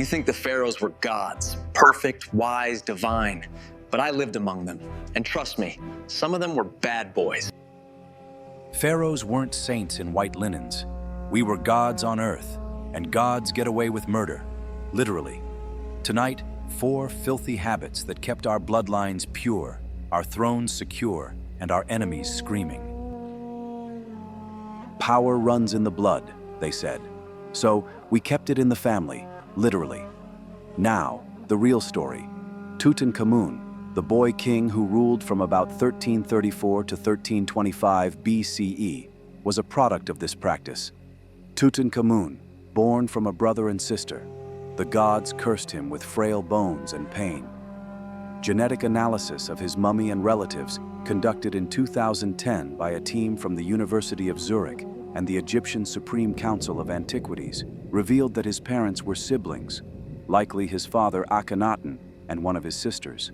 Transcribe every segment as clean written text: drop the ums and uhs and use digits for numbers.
You think the pharaohs were gods, perfect, wise, divine. But I lived among them, and trust me, some of them were bad boys. Pharaohs weren't saints in white linens. We were gods on earth, and gods get away with murder, literally. Tonight, 4 filthy habits that kept our bloodlines pure, our thrones secure, and our enemies screaming. Power runs in the blood, they said. So we kept it in the family, literally. Now, the real story. Tutankhamun, the boy king who ruled from about 1334 to 1325 BCE, was a product of this practice. Tutankhamun, born from a brother and sister, the gods cursed him with frail bones and pain. Genetic analysis of his mummy and relatives, conducted in 2010 by a team from the University of Zurich and the Egyptian Supreme Council of Antiquities, revealed that his parents were siblings, likely his father Akhenaten and one of his sisters.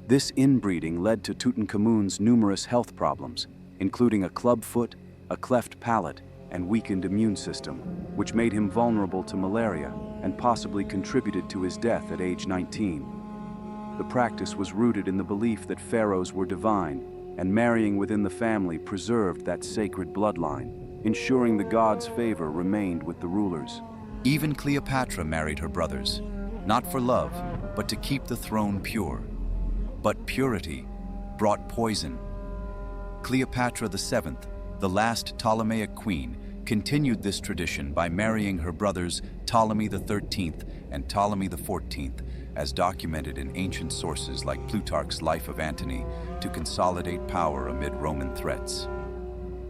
This inbreeding led to Tutankhamun's numerous health problems, including a club foot, a cleft palate, and weakened immune system, which made him vulnerable to malaria and possibly contributed to his death at age 19. The practice was rooted in the belief that pharaohs were divine, and marrying within the family preserved that sacred bloodline, ensuring the gods' favor remained with the rulers. Even Cleopatra married her brothers, not for love, but to keep the throne pure. But purity brought poison. Cleopatra VII, the last Ptolemaic queen, continued this tradition by marrying her brothers Ptolemy XIII and Ptolemy XIV, as documented in ancient sources like Plutarch's Life of Antony, to consolidate power amid Roman threats.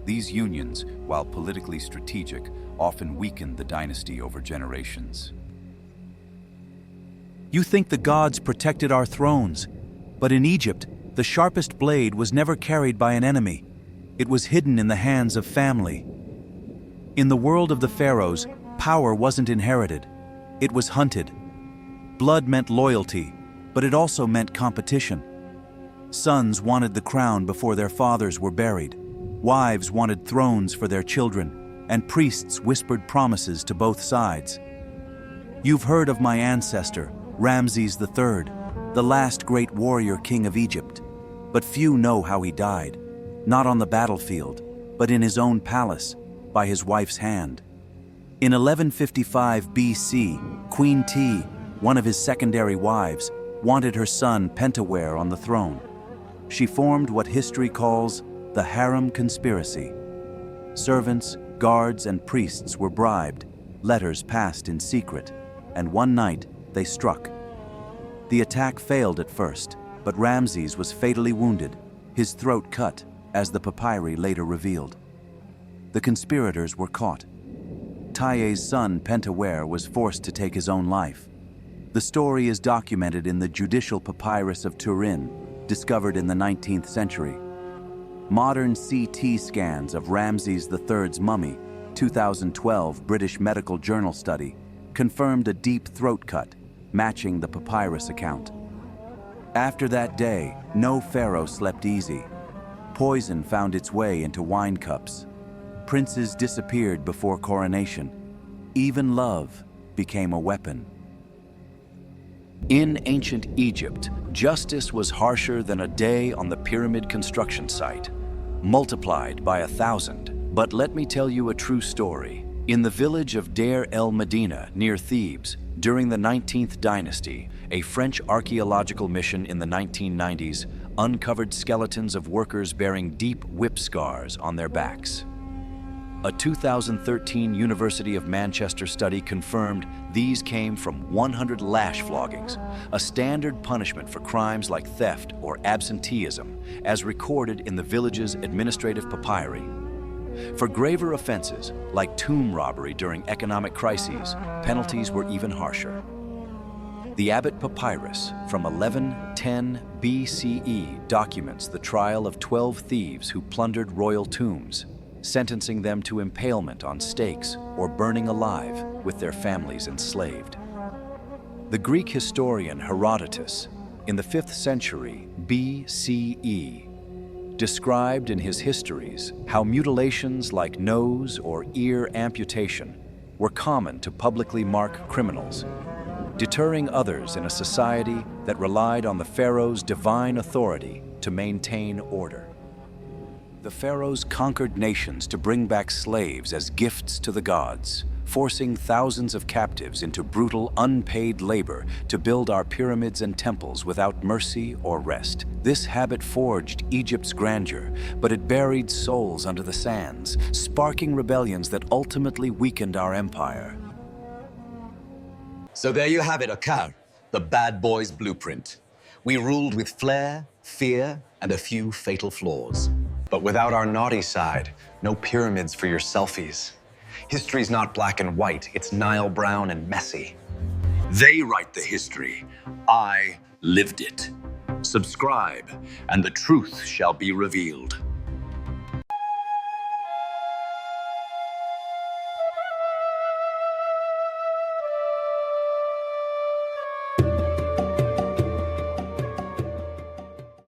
These unions, while politically strategic, often weakened the dynasty over generations. You think the gods protected our thrones, but in Egypt, the sharpest blade was never carried by an enemy. It was hidden in the hands of family. In the world of the pharaohs, power wasn't inherited. It was hunted. Blood meant loyalty, but it also meant competition. Sons wanted the crown before their fathers were buried. Wives wanted thrones for their children, and priests whispered promises to both sides. You've heard of my ancestor, Ramses III, the last great warrior king of Egypt. But few know how he died, not on the battlefield, but in his own palace, by his wife's hand. In 1155 BC, Queen T, one of his secondary wives, wanted her son Pentawere on the throne. She formed what history calls the harem conspiracy. Servants, guards, and priests were bribed, letters passed in secret, and one night they struck. The attack failed at first, but Ramses was fatally wounded, his throat cut, as the papyri later revealed. The conspirators were caught. Taye's son Pentawere was forced to take his own life. The story is documented in the Judicial Papyrus of Turin, discovered in the 19th century. Modern CT scans of Ramses III's mummy, 2012 British Medical Journal study, confirmed a deep throat cut, matching the papyrus account. After that day, no pharaoh slept easy. Poison found its way into wine cups. Princes disappeared before coronation. Even love became a weapon. In ancient Egypt, justice was harsher than a day on the pyramid construction site, multiplied by 1,000. But let me tell you a true story. In the village of Deir el-Medina, near Thebes, during the 19th dynasty, a French archaeological mission in the 1990s uncovered skeletons of workers bearing deep whip scars on their backs. A 2013 University of Manchester study confirmed these came from 100 lash floggings, a standard punishment for crimes like theft or absenteeism, as recorded in the village's administrative papyri. For graver offenses, like tomb robbery during economic crises, penalties were even harsher. The Abbot Papyrus from 1110 BCE documents the trial of 12 thieves who plundered royal tombs, sentencing them to impalement on stakes or burning alive with their families enslaved. The Greek historian Herodotus, in the 5th century BCE, described in his histories how mutilations like nose or ear amputation were common to publicly mark criminals, deterring others in a society that relied on the pharaoh's divine authority to maintain order. The pharaohs conquered nations to bring back slaves as gifts to the gods, forcing thousands of captives into brutal, unpaid labor to build our pyramids and temples without mercy or rest. This habit forged Egypt's grandeur, but it buried souls under the sands, sparking rebellions that ultimately weakened our empire. So there you have it, Akar, the bad boy's blueprint. We ruled with flair, fear, and a few fatal flaws. But without our naughty side, no pyramids for your selfies. History's not black and white, it's Nile brown and messy. They write the history. I lived it. Subscribe, and the truth shall be revealed.